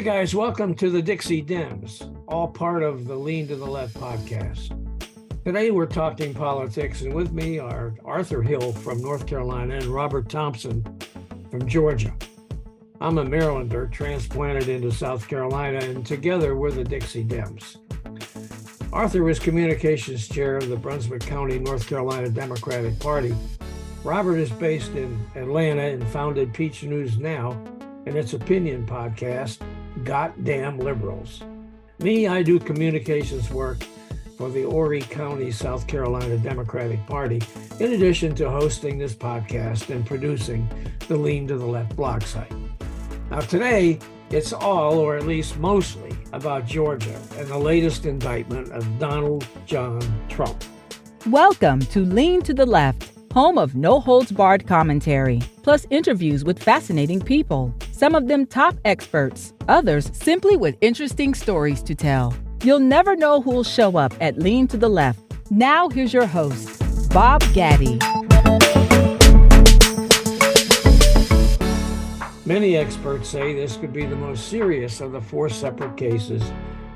guys, welcome to the Dixie Dems, all part of the Lean to the Left podcast. Today we're talking politics, and with me are Arthur Hill from North Carolina and Robert Thompson from Georgia. I'm a Maryander transplanted into South Carolina, and together we're the Dixie Dems. Arthur is communications chair of the Brunswick County, North Carolina Democratic Party. Robert is based in Atlanta and founded Peach News Now and its opinion podcast, Goddamn Liberals. Me, I do communications work for the Horry County, South Carolina Democratic Party, in addition to hosting this podcast and producing the Lean to the Left blog site. Now today, it's all, or at least mostly, about Georgia and the latest indictment of Donald John Trump. Welcome to Lean to the Left, home of no-holds-barred commentary, plus interviews with fascinating people, some of them top experts, others simply with interesting stories to tell. You'll never know who'll show up at Lean to the Left. Now here's your host, Bob Gaddy. Many experts say this could be the most serious of the four separate cases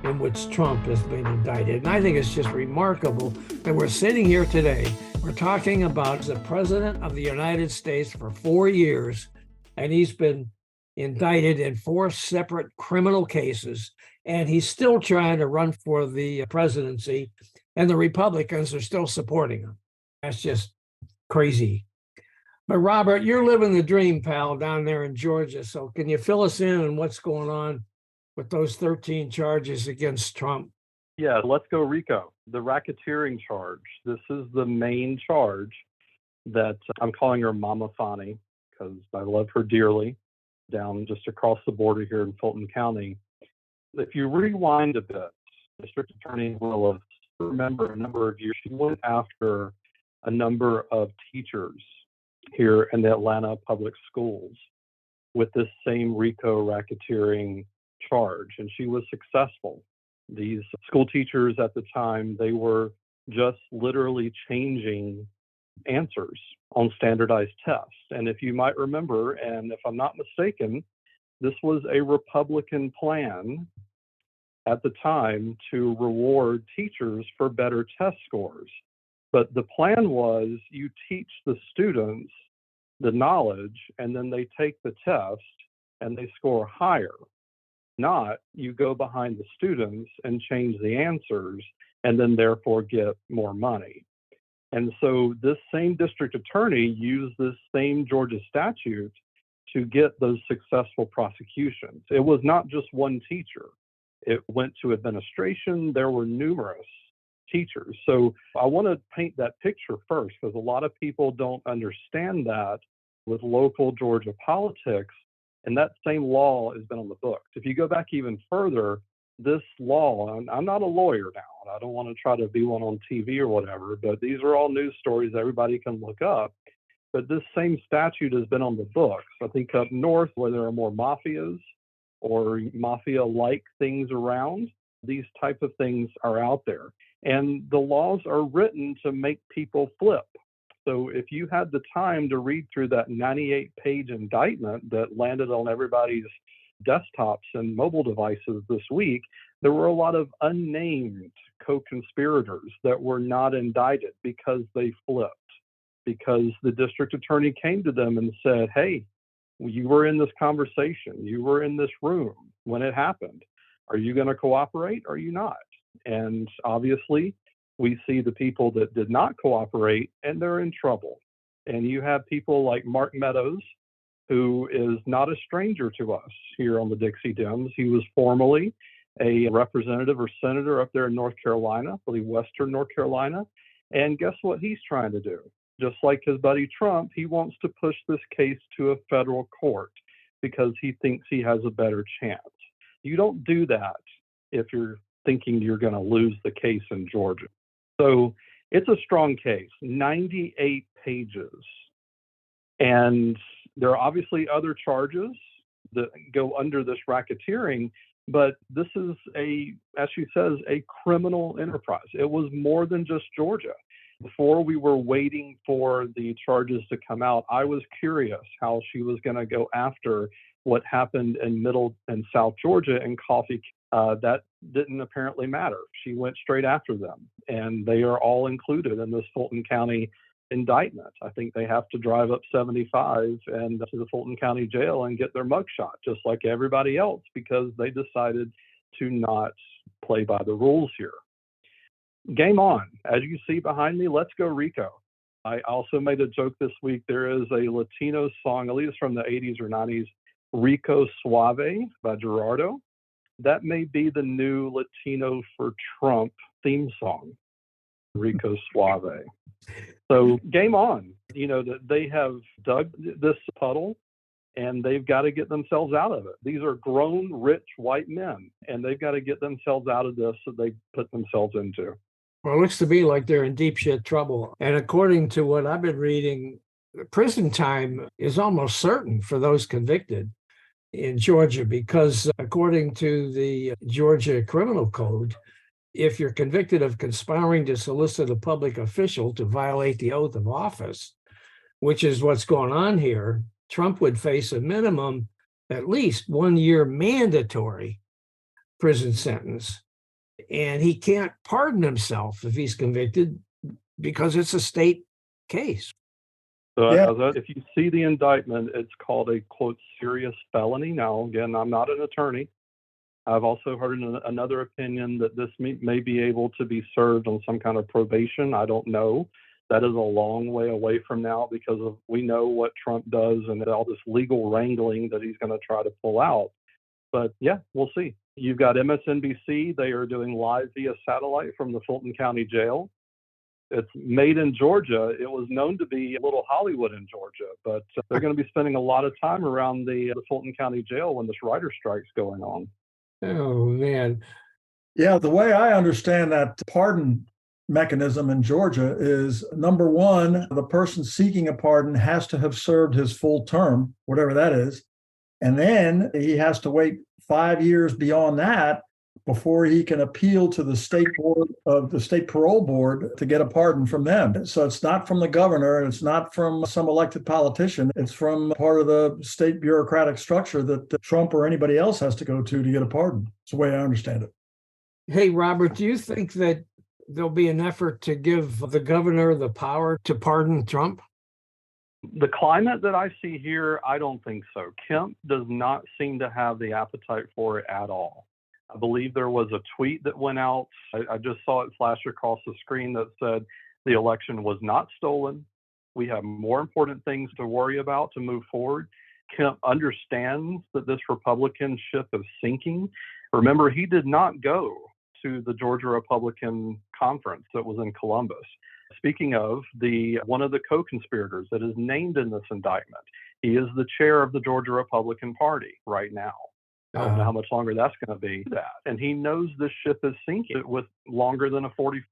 in which Trump has been indicted. And I think it's just remarkable that we're sitting here today. We're talking about the president of the United States for 4 years, and he's been indicted in four separate criminal cases, and he's still trying to run for the presidency, and the Republicans are still supporting him. That's just crazy. But Robert, you're living the dream, pal, down there in Georgia. So can you fill us in on what's going on with those 13 charges against Trump? Yeah, let's go RICO, the racketeering charge. This is the main charge that I'm calling her Mama Fani because I love her dearly, down just across the border here in Fulton County. If you rewind a bit, District Attorney Willis, remember a number of years, she went after a number of teachers here in the Atlanta public schools with this same RICO racketeering charge, and she was successful. These school teachers at the time, they were just literally changing answers on standardized tests. And if you might remember, and if I'm not mistaken, this was a Republican plan at the time to reward teachers for better test scores. But the plan was you teach the students the knowledge and then they take the test and they score higher. Not you go behind the students and change the answers and then therefore get more money. And so this same district attorney used this same Georgia statute to get those successful prosecutions. It was not just one teacher. It went to administration. There were numerous teachers. So I want to paint that picture first because a lot of people don't understand that with local Georgia politics. And that same law has been on the books. If you go back even further, this law, and I'm not a lawyer now, and I don't want to try to be one on TV or whatever, but these are all news stories everybody can look up. But this same statute has been on the books. I think up north where there are more mafias or mafia-like things around, these type of things are out there. And the laws are written to make people flip. So if you had the time to read through that 98-page indictment that landed on everybody's desktops and mobile devices this week, there were a lot of unnamed co-conspirators that were not indicted because they flipped, because the district attorney came to them and said, hey, you were in this conversation, you were in this room when it happened. Are you going to cooperate or are you not? And obviously, we see the people that did not cooperate and they're in trouble. And you have people like Mark Meadows, who is not a stranger to us here on the Dixie Dems. He was formerly a representative or senator up there in North Carolina, I believe Western North Carolina. And guess what he's trying to do? Just like his buddy Trump, he wants to push this case to a federal court because he thinks he has a better chance. You don't do that if you're thinking you're going to lose the case in Georgia. So it's a strong case, 98 pages. And there are obviously other charges that go under this racketeering, but this is as she says, a criminal enterprise. It was more than just Georgia. Before we were waiting for the charges to come out, I was curious how she was going to go after what happened in Middle and South Georgia and Coffee. That didn't apparently matter. She went straight after them, and they are all included in this Fulton County indictment. I think they have to drive up 75 and to the Fulton County jail and get their mugshot, just like everybody else, because they decided to not play by the rules here. Game on. As you see behind me, let's go Rico. I also made a joke this week. There is a Latino song, at least from the 80s or 90s, Rico Suave by Gerardo. That may be the new Latino for Trump theme song, Rico Suave. So game on. You know, that they have dug this puddle and they've got to get themselves out of it. These are grown, rich, white men, and they've got to get themselves out of this that they put themselves into. Well, it looks to me like they're in deep shit trouble. And according to what I've been reading, prison time is almost certain for those convicted in Georgia, because according to the Georgia Criminal Code, if you're convicted of conspiring to solicit a public official to violate the oath of office, which is what's going on here, Trump would face a minimum, at least 1 year mandatory prison sentence. And he can't pardon himself if he's convicted because it's a state case. So if you see the indictment, it's called a, quote, serious felony. Now, again, I'm not an attorney. I've also heard another opinion that this may be able to be served on some kind of probation. I don't know. That is a long way away from now because we know what Trump does and all this legal wrangling that he's going to try to pull out. But yeah, we'll see. You've got MSNBC. They are doing live via satellite from the Fulton County Jail. It's made in Georgia. It was known to be a little Hollywood in Georgia, but they're going to be spending a lot of time around the Fulton County Jail when this writer strike's going on. Oh, man. Yeah, the way I understand that pardon mechanism in Georgia is, number one, the person seeking a pardon has to have served his full term, whatever that is. And then he has to wait 5 years beyond that before he can appeal to the state board of the state parole board to get a pardon from them. So it's not from the governor, it's not from some elected politician, it's from part of the state bureaucratic structure that Trump or anybody else has to go to get a pardon. It's the way I understand it. Hey, Robert, do you think that there'll be an effort to give the governor the power to pardon Trump? The climate that I see here, I don't think so. Kemp does not seem to have the appetite for it at all. I believe there was a tweet that went out. I just saw it flash across the screen that said the election was not stolen. We have more important things to worry about to move forward. Kemp understands that this Republican ship is sinking. Remember, he did not go to the Georgia Republican conference that was in Columbus. Speaking of, one of the co-conspirators that is named in this indictment, he is the chair of the Georgia Republican Party right now. I don't know how much longer that's going to be. And he knows this ship is sinking with longer than a 40.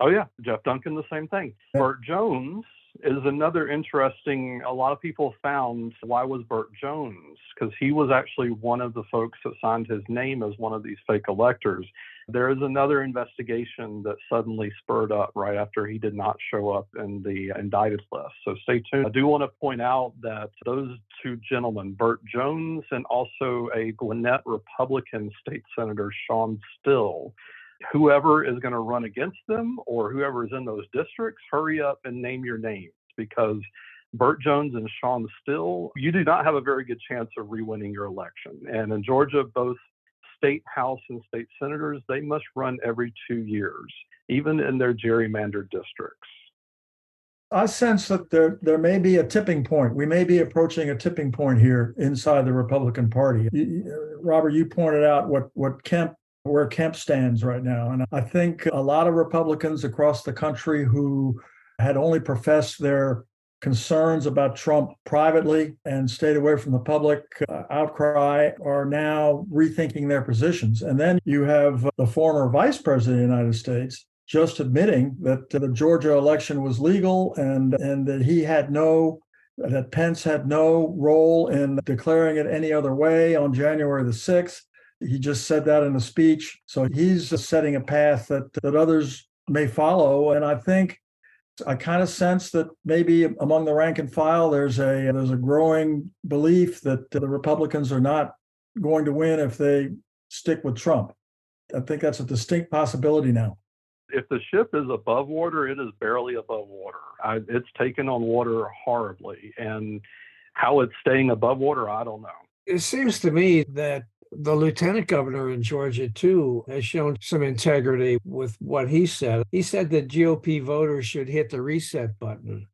Oh, yeah. Jeff Duncan, the same thing. Burt Jones is another interesting. A lot of people found, why was Burt Jones? Because he was actually one of the folks that signed his name as one of these fake electors. There is another investigation that suddenly spurred up right after he did not show up in the indicted list. So stay tuned. I do want to point out that those two gentlemen, Burt Jones and also a Gwinnett Republican state senator, Sean Still, whoever is going to run against them or whoever is in those districts, hurry up and name your names, because Burt Jones and Sean Still, you do not have a very good chance of re-winning your election. And in Georgia, both state house and state senators, they must run every 2 years, even in their gerrymandered districts. I sense that there may be a tipping point. We may be approaching a tipping point here inside the Republican Party. Robert, you pointed out where Kemp stands right now. And I think a lot of Republicans across the country who had only professed their concerns about Trump privately and stayed away from the public outcry are now rethinking their positions. And then you have the former vice president of the United States just admitting that the Georgia election was legal and that Pence had no role in declaring it any other way on January the 6th. He just said that in a speech. So he's setting a path that others may follow. And I think I kind of sense that maybe among the rank and file, there's a growing belief that the Republicans are not going to win if they stick with Trump. I think that's a distinct possibility now. If the ship is above water, it is barely above water. It's taken on water horribly. And how it's staying above water, I don't know. It seems to me that the lieutenant governor in Georgia, too, has shown some integrity with what he said. He said that GOP voters should hit the reset button.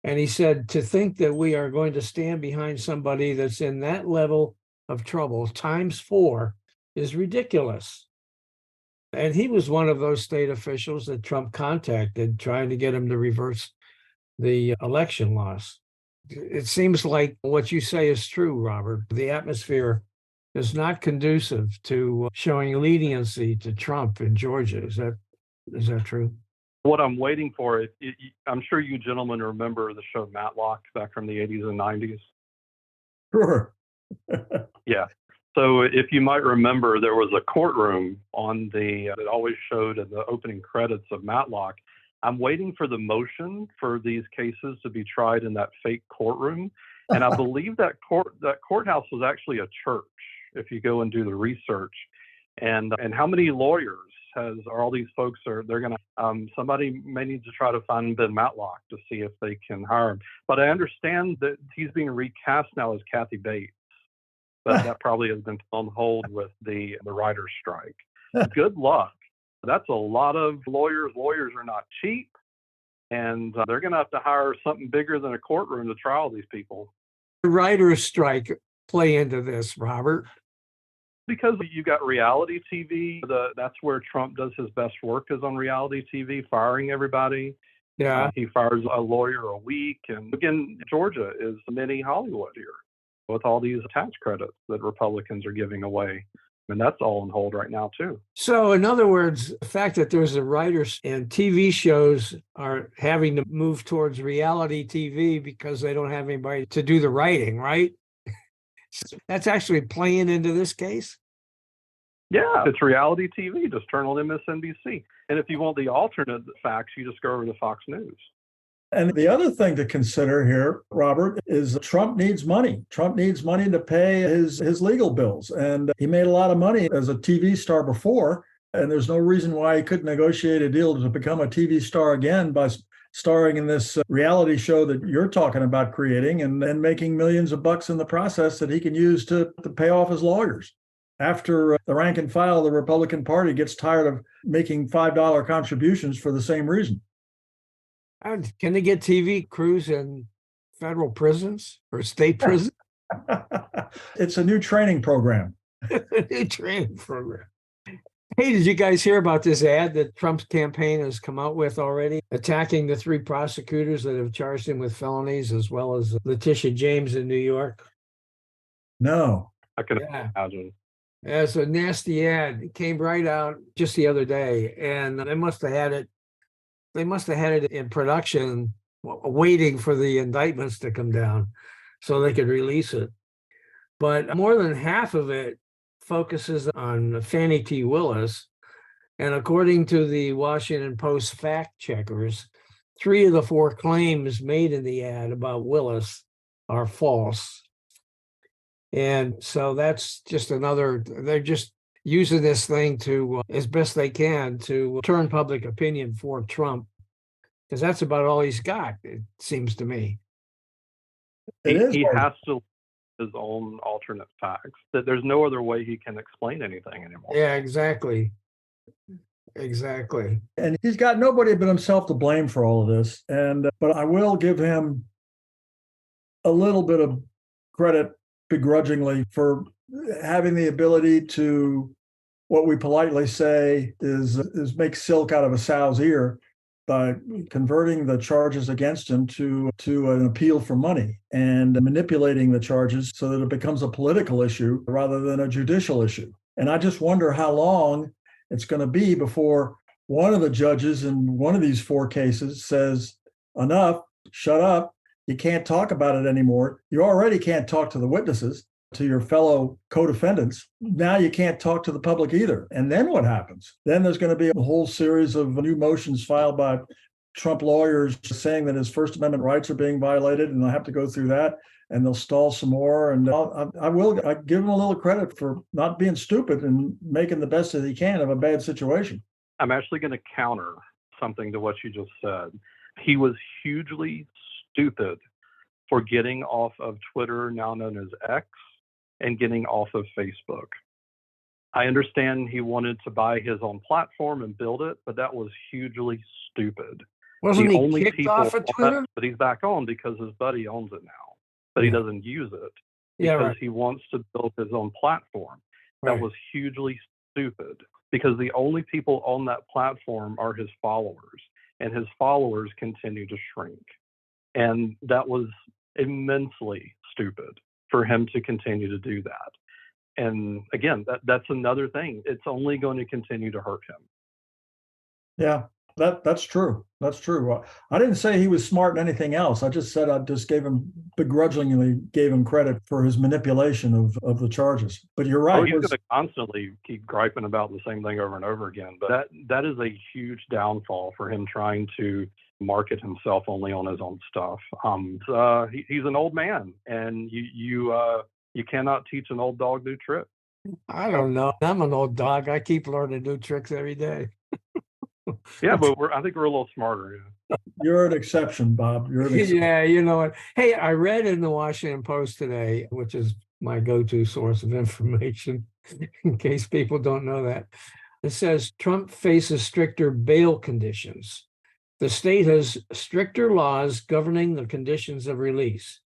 And he said to think that we are going to stand behind somebody that's in that level of trouble times 4 is ridiculous. And he was one of those state officials that Trump contacted trying to get him to reverse the election loss. It seems like what you say is true, Robert. The atmosphere is not conducive to showing leniency to Trump in Georgia. Is that true? What I'm waiting for, I'm sure you gentlemen remember the show Matlock back from the 80s and 90s. Sure. Yeah. So if you might remember, there was a courtroom on that always showed in the opening credits of Matlock. I'm waiting for the motion for these cases to be tried in that fake courtroom. And I believe that courthouse was actually a church, if you go and do the research. And how many lawyers are all these folks they're going to, somebody may need to try to find Ben Matlock to see if they can hire him. But I understand that he's being recast now as Kathy Bates. But that probably has been put on hold with the writer's strike. Good luck. That's a lot of lawyers. Lawyers are not cheap, and they're going to have to hire something bigger than a courtroom to trial these people. The writer's strike play into this, Robert? Because you got reality TV. That's where Trump does his best work, is on reality TV, firing everybody. Yeah. He fires a lawyer a week. And again, Georgia is mini Hollywood here, with all these tax credits that Republicans are giving away. And that's all on hold right now, too. So, in other words, the fact that there's a writers and TV shows are having to move towards reality TV because they don't have anybody to do the writing, right? That's actually playing into this case? Yeah, it's reality TV. Just turn on MSNBC. And if you want the alternate facts, you just go over to Fox News. And the other thing to consider here, Robert, is Trump needs money. Trump needs money to pay his legal bills. And he made a lot of money as a TV star before. And there's no reason why he couldn't negotiate a deal to become a TV star again by starring in this reality show that you're talking about creating and making millions of bucks in the process that he can use to pay off his lawyers. After the rank and file, the Republican Party gets tired of making $5 contributions for the same reason. Can they get TV crews in federal prisons or state prisons? It's a new training program. New training program. Hey, did you guys hear about this ad that Trump's campaign has come out with already, attacking the 3 prosecutors that have charged him with felonies, as well as Letitia James in New York? No. I can imagine. Yeah, it's a nasty ad. It came right out just the other day, and they must have had it. They must have had it in production, waiting for the indictments to come down so they could release it. But more than half of it focuses on Fannie T. Willis. And according to the Washington Post fact checkers, 3 of the 4 claims made in the ad about Willis are false. And so that's just they're just using this thing to, as best they can, to turn public opinion for Trump, because that's about all he's got, it seems to me. He has to his own alternate facts. That there's no other way he can explain anything anymore. Yeah, exactly. Exactly. And he's got nobody but himself to blame for all of this. But I will give him a little bit of credit begrudgingly for having the ability to, what we politely say is make silk out of a sow's ear by converting the charges against him to an appeal for money and manipulating the charges so that it becomes a political issue rather than a judicial issue. And I just wonder how long it's going to be before one of the judges in one of these 4 cases says, enough, shut up, you can't talk about it anymore. You already can't talk to the witnesses, to your fellow co-defendants. Now you can't talk to the public either. And then what happens? Then there's going to be a whole series of new motions filed by Trump lawyers saying that his First Amendment rights are being violated, and they'll have to go through that, and they'll stall some more. And I give him a little credit for not being stupid and making the best that he can of a bad situation. I'm actually going to counter something to what you just said. He was hugely stupid for getting off of Twitter, now known as X, and getting off of Facebook. I understand he wanted to buy his own platform and build it, but that was hugely stupid. Wasn't he kicked off of Twitter? But he's back on because his buddy owns it now, but he doesn't use it because he wants to build his own platform. That was hugely stupid because the only people on that platform are his followers, and his followers continue to shrink. And that was immensely stupid for him to continue to do that. And again, that's another thing. It's only going to continue to hurt him. Yeah, that's true. That's true. I didn't say he was smart in anything else. I just said I just begrudgingly gave him credit for his manipulation of the charges. But you're right. He's going to constantly keep griping about the same thing over and over again. But that is a huge downfall for him trying to market himself only on his own stuff. He's an old man, and you cannot teach an old dog new tricks. I don't know. I'm an old dog. I keep learning new tricks every day. Yeah, but I think we're a little smarter. Yeah. You're an exception, Bob. You're an exception. Yeah, you know what? Hey, I read in the Washington Post today, which is my go-to source of information, in case people don't know that. It says Trump faces stricter bail conditions. The state has stricter laws governing the conditions of release.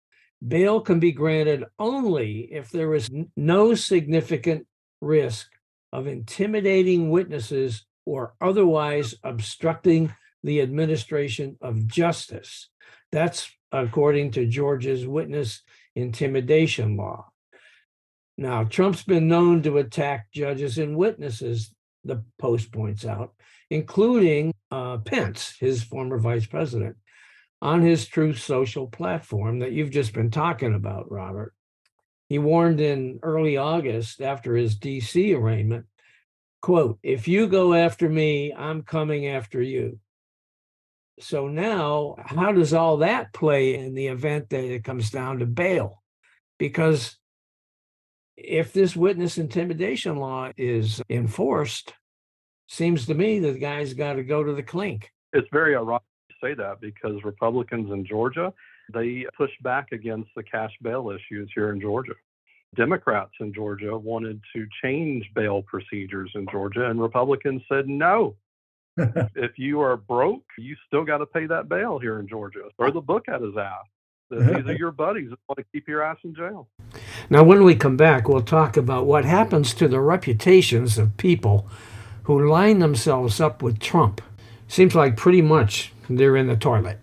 Bail can be granted only if there is no significant risk of intimidating witnesses or otherwise obstructing the administration of justice. That's according to Georgia's witness intimidation law. Now, Trump's been known to attack judges and witnesses, the Post points out, including Pence, his former vice president, on his Truth Social platform that you've just been talking about, Robert. He warned in early August after his DC arraignment, quote, "If you go after me, I'm coming after you." So now, how does all that play in the event that it comes down to bail? Because if this witness intimidation law is enforced, seems to me that the guy's got to go to the clink. It's very ironic to say that because Republicans in Georgia, they pushed back against the cash bail issues here in Georgia. Democrats in Georgia wanted to change bail procedures in Georgia, and Republicans said no. If you are broke, you still got to pay that bail here in Georgia. Throw the book at his ass. These are your buddies that want to keep your ass in jail. Now, when we come back, we'll talk about what happens to the reputations of people who line themselves up with Trump. Seems like pretty much they're in the toilet.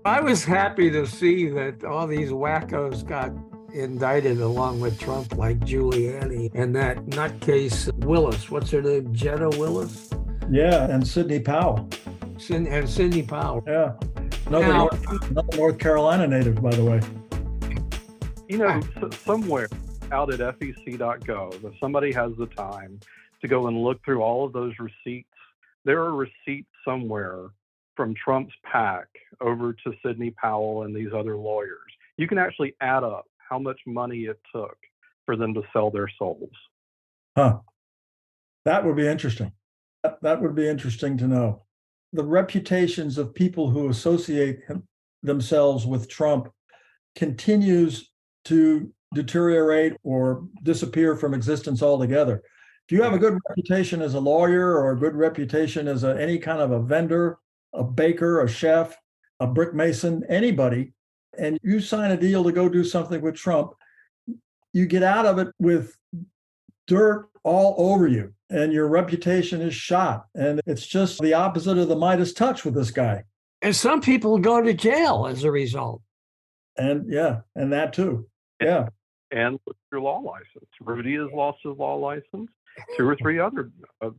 I was happy to see that all these wackos got indicted along with Trump, like Giuliani and that nutcase Willis. What's her name? Jetta Willis? Yeah, and Sidney Powell. Sidney Powell. Yeah. Another North Carolina native, by the way. You know, somewhere out at fec.gov, if somebody has the time to go and look through all of those receipts, there are receipts somewhere from Trump's PAC over to Sidney Powell and these other lawyers. You can actually add up how much money it took for them to sell their souls. Huh. That would be interesting. That would be interesting to know. The reputations of people who associate themselves with Trump continues to deteriorate or disappear from existence altogether. If you have a good reputation as a lawyer or a good reputation as any kind of a vendor, a baker, a chef, a brick mason, anybody, and you sign a deal to go do something with Trump, you get out of it with dirt all over you and your reputation is shot. And it's just the opposite of the Midas touch with this guy. And some people go to jail as a result. And and that too. Yeah. And with your law license. Rudy has lost his law license. 2 or 3 other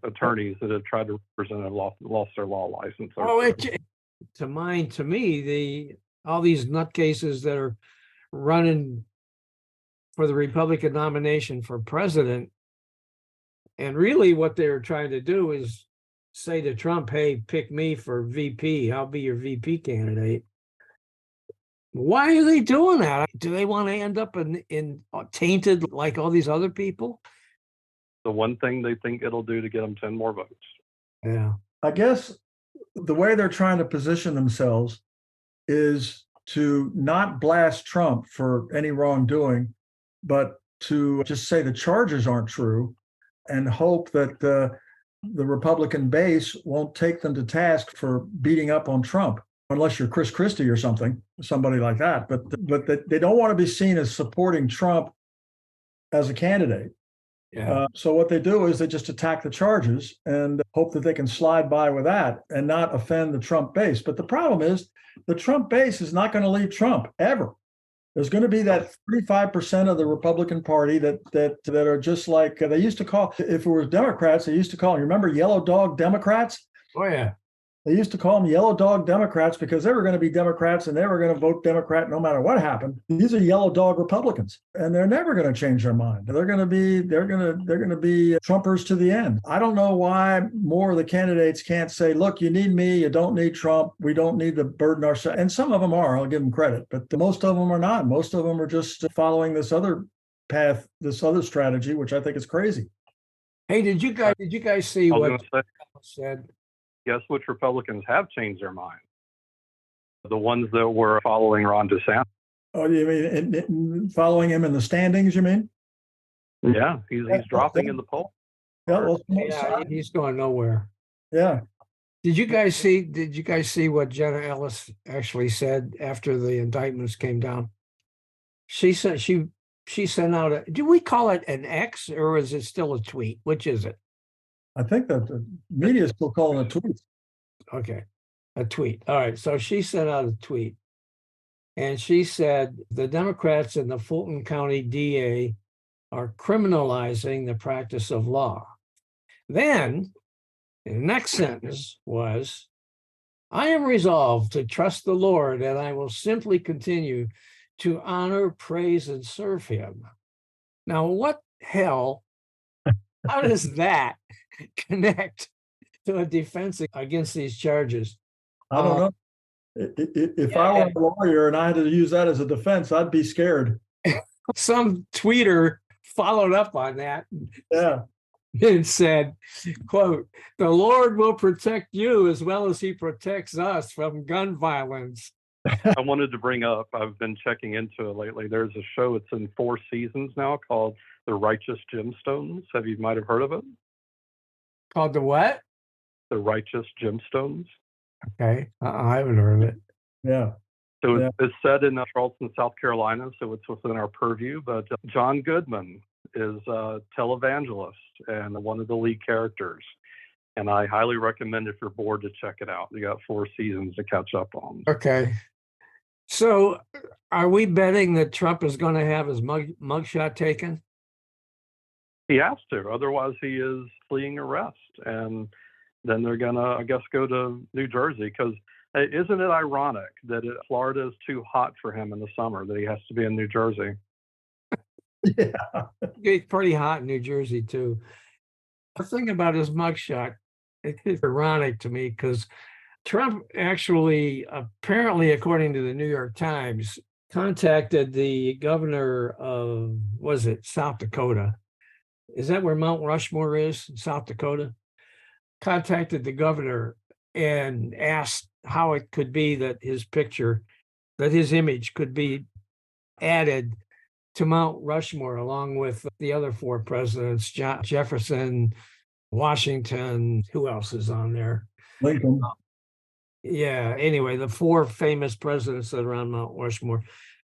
attorneys that have tried to represent have lost their law license. To me, all these nutcases that are running for the Republican nomination for president And really what they're trying to do is say to Trump, hey, pick me for VP. I'll be your VP candidate. Why are they doing that? Do they want to end up in tainted like all these other people? The one thing they think it'll do to get them 10 more votes. Yeah. I guess the way they're trying to position themselves is to not blast Trump for any wrongdoing, but to just say the charges aren't true and hope that the Republican base won't take them to task for beating up on Trump, unless you're Chris Christie or somebody like that. But they don't want to be seen as supporting Trump as a candidate. Yeah. So what they do is they just attack the charges and hope that they can slide by with that and not offend the Trump base. But the problem is the Trump base is not going to leave Trump ever. There's going to be that 35% of the Republican Party that are just like they used to call, if it was Democrats, they used to call, you remember yellow dog Democrats? Oh, yeah. They used to call them yellow dog Democrats because they were going to be Democrats and they were going to vote Democrat no matter what happened. These are yellow dog Republicans, and they're never going to change their mind. They're going to be Trumpers to the end. I don't know why more of the candidates can't say, look, you need me, you don't need Trump, we don't need to burden ourselves. And some of them are, I'll give them credit, but most of them are not. Most of them are just following this other path, this other strategy, which I think is crazy. Hey, did you guys see what said? Guess which Republicans have changed their mind? The ones that were following Ron DeSantis. Oh, you mean following him in the standings, you mean? Yeah, he's dropping in the poll. Yeah, he's going nowhere. Yeah. Did you guys see what Jenna Ellis actually said after the indictments came down? She said she sent out do we call it an X or is it still a tweet? Which is it? I think that the media is still calling it tweets. Okay, a tweet. All right, so she sent out a tweet, and she said the Democrats and the Fulton County DA are criminalizing the practice of law. Then, the next sentence was, I am resolved to trust the Lord, and I will simply continue to honor, praise, and serve him. Now, what hell, how does that connect to a defense against these charges? I don't know. If I were a lawyer and I had to use that as a defense, I'd be scared. Some tweeter followed up on that. Yeah. And said, quote, the Lord will protect you as well as he protects us from gun violence. I wanted to bring up, I've been checking into it lately. There's a show, it's in 4 seasons now, called The Righteous Gemstones. You might have heard of it? Called the what? The Righteous Gemstones. Okay, I haven't heard of it. Yeah. So it's set in Charleston, South Carolina, so it's within our purview. But John Goodman is a televangelist and one of the lead characters. And I highly recommend, if you're bored, to check it out. You got 4 seasons to catch up on. Okay. So are we betting that Trump is going to have his mugshot taken? He has to. Otherwise, he is fleeing arrest. And then they're going to, I guess, go to New Jersey. Because isn't it ironic that Florida is too hot for him in the summer, that he has to be in New Jersey? Yeah. It's pretty hot in New Jersey, too. The thing about his mugshot, it's ironic to me because Trump actually, apparently, according to the New York Times, contacted the governor of, was it South Dakota? Is that where Mount Rushmore is, South Dakota? Contacted the governor and asked how it could be that his picture, that his image could be added to Mount Rushmore along with the other 4 presidents, Jefferson, Washington, who else is on there? Lincoln. Yeah, anyway, the 4 famous presidents that are on Mount Rushmore.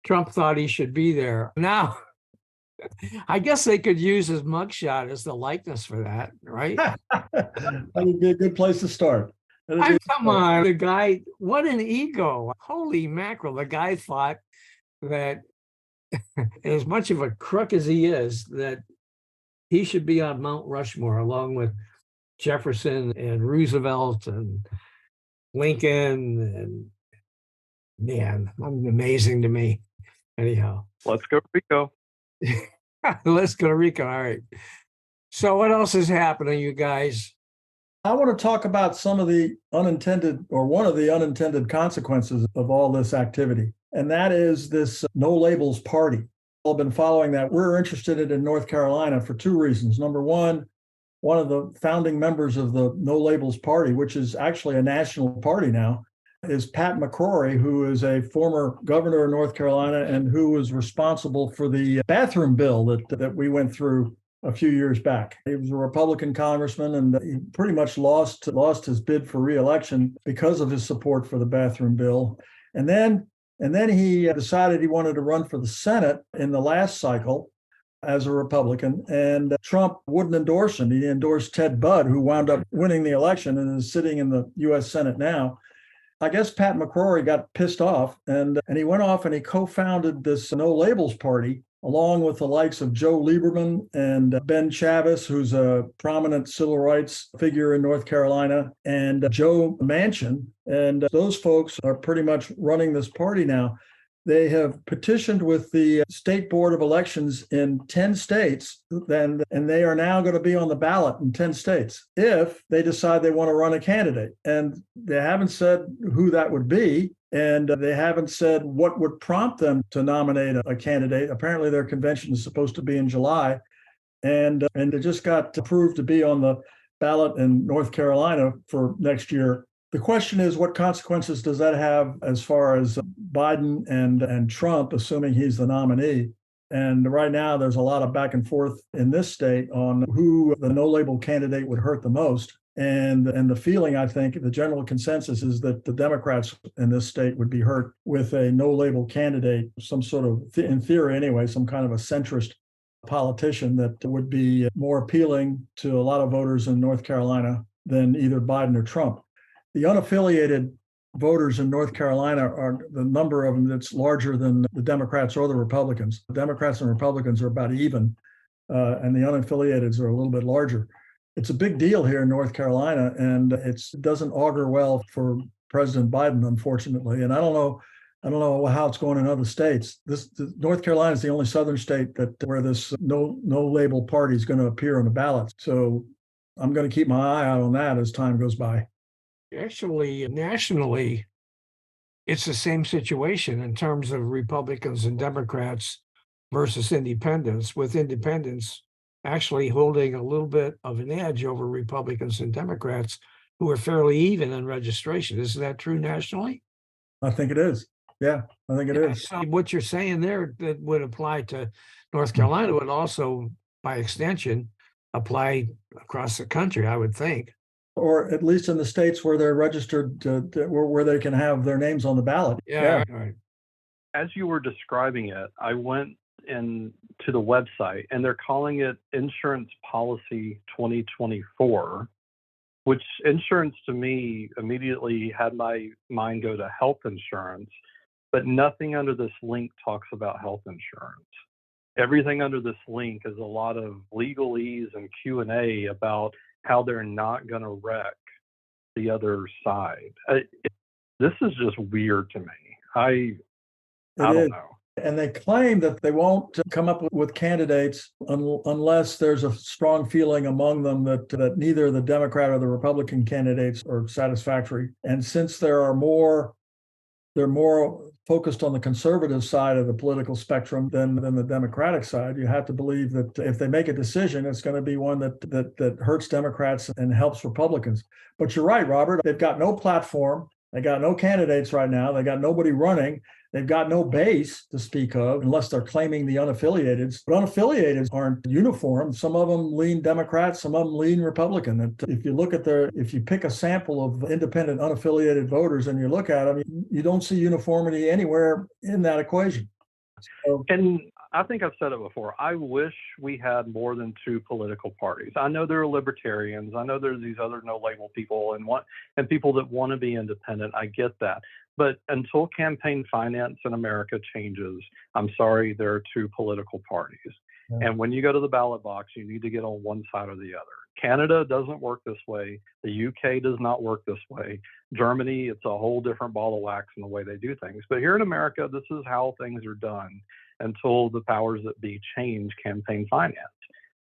Trump thought he should be there. Now, I guess they could use his mugshot as the likeness for that, right? That would be a good place to start. Come on, the guy, what an ego. Holy mackerel. The guy thought that as much of a crook as he is, that he should be on Mount Rushmore along with Jefferson and Roosevelt and Lincoln. And man, amazing to me. Anyhow. Let's go, Rico. Let's go to Rico. All right. So what else is happening, you guys? I want to talk about some of the unintended or one of the unintended consequences of all this activity. And that is this no labels party. I've been following that. We're interested in it in North Carolina for two reasons. Number one of the founding members of the No Labels Party, which is actually a national party now, is Pat McCrory, who is a former governor of North Carolina and who was responsible for the bathroom bill that we went through a few years back. He was a Republican congressman, and he pretty much lost his bid for re-election because of his support for the bathroom bill. And then he decided he wanted to run for the Senate in the last cycle as a Republican, and Trump wouldn't endorse him. He endorsed Ted Budd, who wound up winning the election and is sitting in the U.S. Senate now. I guess Pat McCrory got pissed off, and he went off and he co-founded this No Labels Party, along with the likes of Joe Lieberman and Ben Chavis, who's a prominent civil rights figure in North Carolina, and Joe Manchin. And those folks are pretty much running this party now. They have petitioned with the State Board of Elections in 10 states, and they are now going to be on the ballot in 10 states if they decide they want to run a candidate. And they haven't said who that would be, and they haven't said what would prompt them to nominate a candidate. Apparently, their convention is supposed to be in July, and they just got approved to be on the ballot in North Carolina for next year. The question is, what consequences does that have as far as Biden and Trump, assuming he's the nominee? And right now, there's a lot of back and forth in this state on who the no-label candidate would hurt the most. And the feeling, I think, the general consensus is that the Democrats in this state would be hurt with a no-label candidate, some sort of, in theory anyway, some kind of a centrist politician that would be more appealing to a lot of voters in North Carolina than either Biden or Trump. The unaffiliated voters in North Carolina are the number of them that's larger than the Democrats or the Republicans. The Democrats and Republicans are about even, and the unaffiliateds are a little bit larger. It's a big deal here in North Carolina, and it doesn't augur well for President Biden, unfortunately. And I don't know how it's going in other states. North Carolina is the only southern state where this no label party is going to appear on the ballot. So I'm going to keep my eye out on that as time goes by. Actually, nationally, it's the same situation in terms of Republicans and Democrats versus independents, with independents actually holding a little bit of an edge over Republicans and Democrats, who are fairly even in registration. Isn't that true nationally? I think it is. Yeah, I think it is. So what you're saying there that would apply to North Carolina would also, by extension, apply across the country, I would think. or at least in the states where they're registered where they can have their names on the ballot. Yeah. Right. As you were describing it, I went into the website and they're calling it Insurance Policy 2024, which insurance to me immediately had my mind go to health insurance, but nothing under this link talks about health insurance. Everything under this link is a lot of legalese and Q&A about how they're not going to wreck the other side. This is just weird to me. I don't know. And they claim that they won't come up with candidates unless there's a strong feeling among them that neither the Democrat or the Republican candidates are satisfactory. And since they're more focused on the conservative side of the political spectrum than the Democratic side, you have to believe that if they make a decision, it's going to be one that hurts Democrats and helps Republicans. But you're right, Robert. They've got no platform. They got no candidates right now. They got nobody running. They've got no base to speak of unless they're claiming the unaffiliated. But unaffiliated aren't uniform. Some of them lean Democrat, some of them lean Republican. And if you look at if you pick a sample of independent unaffiliated voters and you look at them, you don't see uniformity anywhere in that equation. So, and I think I've said it before. I wish we had more than two political parties. I know there are libertarians. I know there's these other no-label people and people that want to be independent. I get that. But until campaign finance in America changes, I'm sorry, there are two political parties. Yeah. And when you go to the ballot box, you need to get on one side or the other. Canada doesn't work this way. The UK does not work this way. Germany, it's a whole different ball of wax in the way they do things. But here in America, this is how things are done until the powers that be change campaign finance.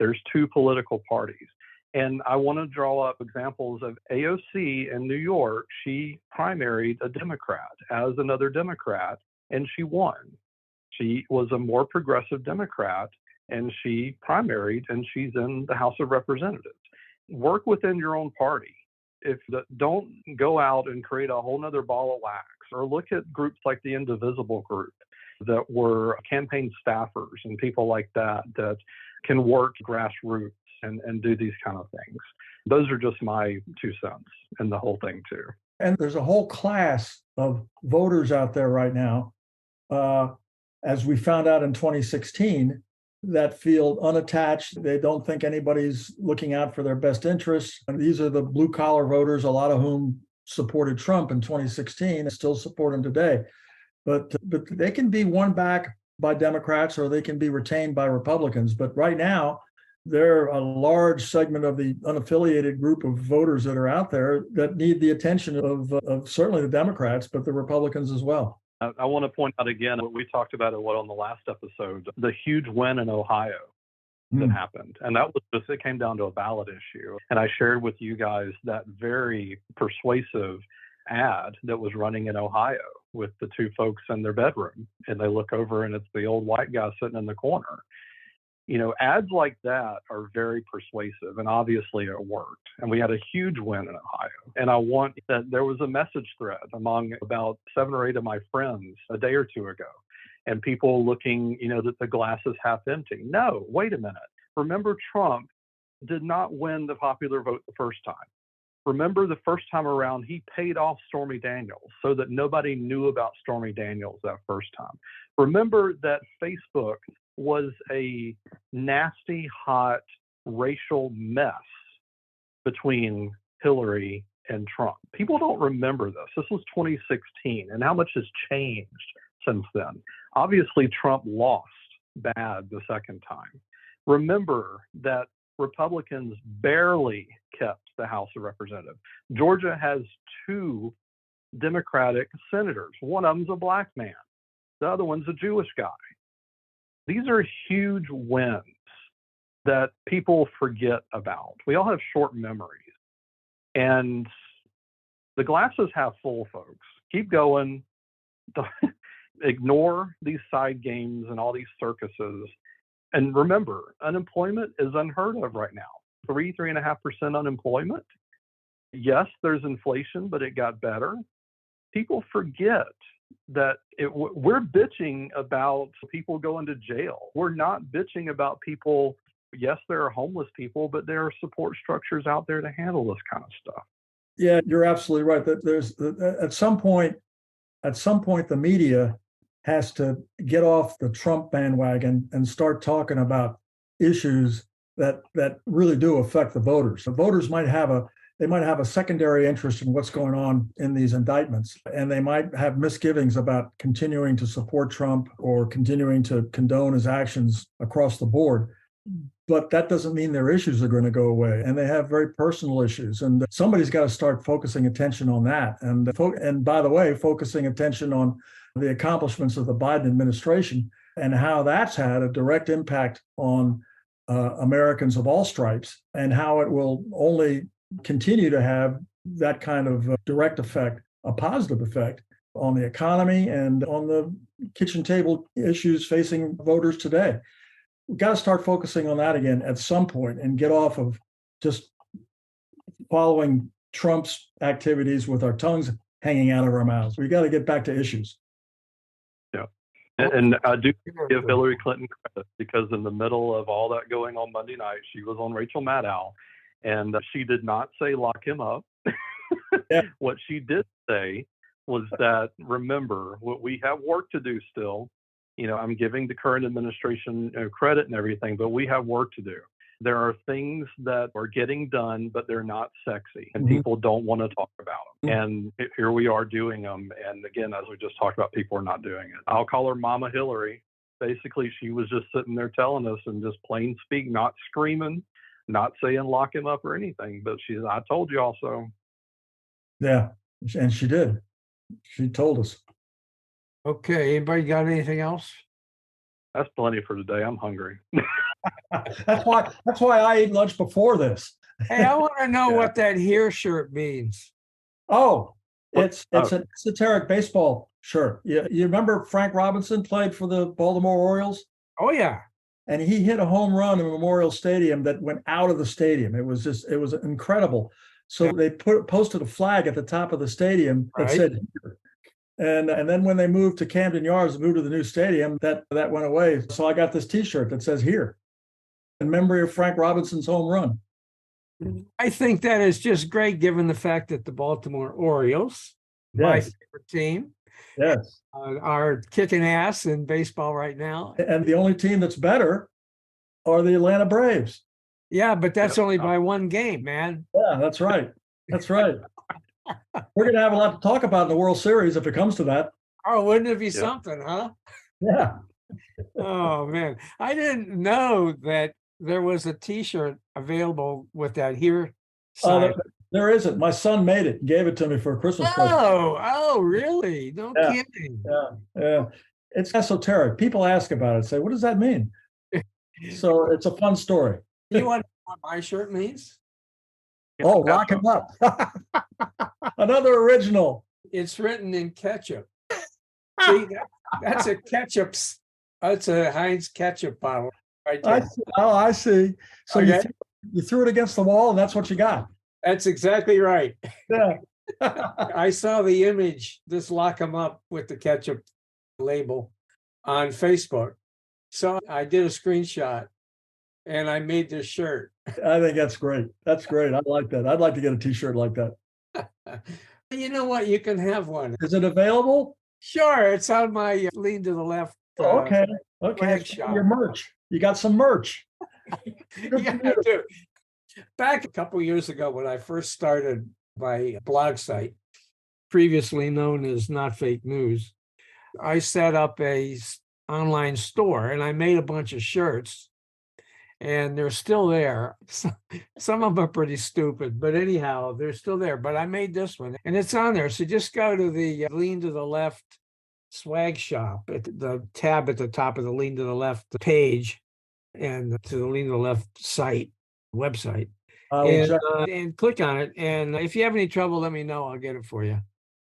There's two political parties. And I want to draw up examples of AOC in New York. She primaried a Democrat as another Democrat, and she won. She was a more progressive Democrat, and she primaried, and she's in the House of Representatives. Work within your own party. Don't go out and create a whole nother ball of wax, or look at groups like the Indivisible group that were campaign staffers and people like that can work grassroots and do these kind of things. Those are just my 2 cents in the whole thing too. And there's a whole class of voters out there right now, as we found out in 2016, that feel unattached. They don't think anybody's looking out for their best interests. And these are the blue collar voters, a lot of whom supported Trump in 2016 and still support him today. But they can be won back by Democrats or they can be retained by Republicans. But right now, they're a large segment of the unaffiliated group of voters that are out there that need the attention of certainly the Democrats, but the Republicans as well. I want to point out again what we talked about on the last episode, the huge win in Ohio that happened. And that was just, it came down to a ballot issue. And I shared with you guys that very persuasive ad that was running in Ohio with the two folks in their bedroom. And they look over and it's the old white guy sitting in the corner. You know, ads like that are very persuasive, and obviously it worked. And we had a huge win in Ohio. And I want that there was a message thread among about 7 or 8 of my friends a day or two ago, and people looking, that the glass is half empty. No, wait a minute. Remember, Trump did not win the popular vote the first time. Remember, the first time around, he paid off Stormy Daniels so that nobody knew about Stormy Daniels that first time. Remember that Facebook was a nasty, hot racial mess between Hillary and Trump. People don't remember this. This was 2016, and how much has changed since then? Obviously, Trump lost bad the second time. Remember that Republicans barely kept the House of Representatives. Georgia has 2 Democratic senators. One of them's a black man. The other one's a Jewish guy. These are huge wins that people forget about. We all have short memories. And the glass is half full, folks. Keep going. Ignore these side games and all these circuses. And remember, unemployment is unheard of right now. 3.5% unemployment. Yes, there's inflation, but it got better. People forget that we're bitching about people going to jail. We're not bitching about people. Yes, there are homeless people, but there are support structures out there to handle this kind of stuff. Yeah, you're absolutely right. That there's at some point, the media has to get off the Trump bandwagon and start talking about issues that really do affect the voters. The voters might have a secondary interest in what's going on in these indictments, and they might have misgivings about continuing to support Trump or continuing to condone his actions across the board. But that doesn't mean their issues are going to go away, and they have very personal issues, and somebody's got to start focusing attention on that. And by the way, focusing attention on the accomplishments of the Biden administration and how that's had a direct impact on Americans of all stripes, and how it will only continue to have that kind of direct effect, a positive effect on the economy and on the kitchen table issues facing voters today. We've got to start focusing on that again at some point and get off of just following Trump's activities with our tongues hanging out of our mouths. We've got to get back to issues. Yeah. And I do give Hillary Clinton credit, because in the middle of all that going on Monday night, she was on Rachel Maddow, and she did not say lock him up. Yeah. What she did say was that, remember, we have work to do still. I'm giving the current administration credit and everything, but we have work to do. There are things that are getting done, but they're not sexy, and people don't want to talk about them. And here we are doing them. And again, as we just talked about, people are not doing it. I'll call her Mama Hillary. Basically, she was just sitting there telling us, and just plain speak, not screaming, not saying lock him up or anything, but she said, I told you also. Yeah, and she did. She told us. Okay, anybody got anything else? That's plenty for today. I'm hungry. That's why I ate lunch before this. Hey, I want to know what that here shirt means. Oh, it's an esoteric baseball shirt. You remember Frank Robinson played for the Baltimore Orioles? Oh, yeah. And he hit a home run in Memorial Stadium that went out of the stadium. It was incredible. So they posted a flag at the top of the stadium that said here. And then when they moved to Camden Yards, moved to the new stadium, that went away. So I got this T-shirt that says here, in memory of Frank Robinson's home run. I think that is just great, given the fact that the Baltimore Orioles, my favorite team, are kicking ass in baseball right now. And the only team that's better are the Atlanta Braves. Yeah, but that's only by one game, man. Yeah, that's right. That's right. We're going to have a lot to talk about in the World Series if it comes to that. Oh, wouldn't it be something, huh? Yeah. Oh, man. I didn't know that there was a T-shirt available with that here sign. There isn't. My son made it, gave it to me for a Christmas present. Oh, really? No kidding. Yeah. It's esoteric. People ask about it, say, what does that mean? So it's a fun story. You want to know what my shirt means? Oh, lock him up. Another original. It's written in ketchup. See, that's a ketchup. That's a Heinz ketchup bottle right there. I see. So you threw it against the wall and that's what you got. That's exactly right. Yeah. I saw the image, this lock 'em up with the ketchup label on Facebook. So I did a screenshot and I made this shirt. I think that's great. That's great. I like that. I'd like to get a T-shirt like that. You know what? You can have one. Is it available? Sure. It's on my Lean to the Left. Okay. Shop. Your merch. You got some merch. Yeah, I do. Back a couple of years ago when I first started my blog site, previously known as Not Fake News, I set up a online store and I made a bunch of shirts and they're still there. Some of them are pretty stupid, but anyhow, they're still there. But I made this one and it's on there. So just go to the Lean to the Left swag shop at the tab at the top of the Lean to the Left page and to the Lean to the Left website and click on it. And if you have any trouble, let me know. I'll get it for you.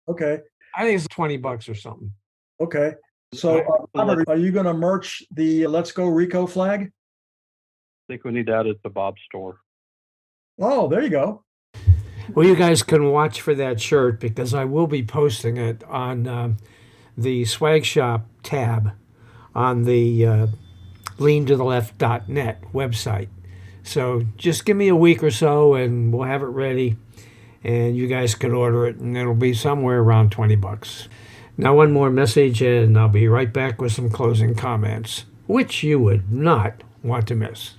Okay. I think it's $20 or something. Okay. So Robert, are you going to merch the Let's Go Rico flag? I think we need to add it to Bob's store. Oh, there you go. Well, you guys can watch for that shirt because I will be posting it on the swag shop tab on the leantotheleft.net website. So just give me a week or so and we'll have it ready and you guys can order it and it'll be somewhere around $20. Now, one more message and I'll be right back with some closing comments, which you would not want to miss.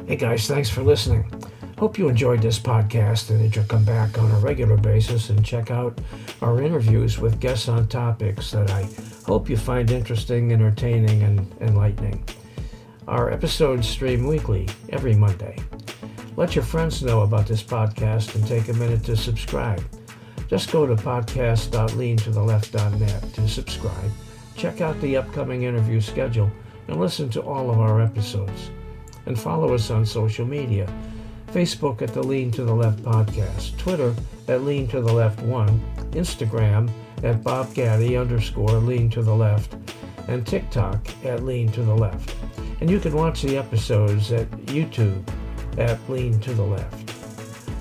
Hey guys, thanks for listening. Hope you enjoyed this podcast and that you'll come back on a regular basis and check out our interviews with guests on topics that I hope you find interesting, entertaining, and enlightening. Our episodes stream weekly, every Monday. Let your friends know about this podcast and take a minute to subscribe. Just go to podcast.leantotheleft.net to subscribe, check out the upcoming interview schedule, and listen to all of our episodes. And follow us on social media. Facebook at the Lean to the Left Podcast, Twitter at Lean to the Left 1, Instagram at BobGaddy_Lean to the Left, and TikTok at Lean to the Left. And you can watch the episodes at YouTube at Lean to the Left.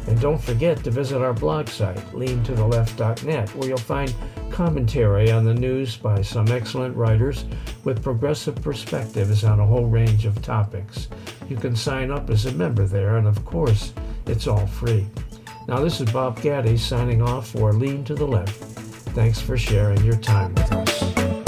And don't forget to visit our blog site, leantotheleft.net, where you'll find commentary on the news by some excellent writers with progressive perspectives on a whole range of topics. You can sign up as a member there, and of course, it's all free. Now, this is Bob Gaddy signing off for Lean to the Left. Thanks for sharing your time with us.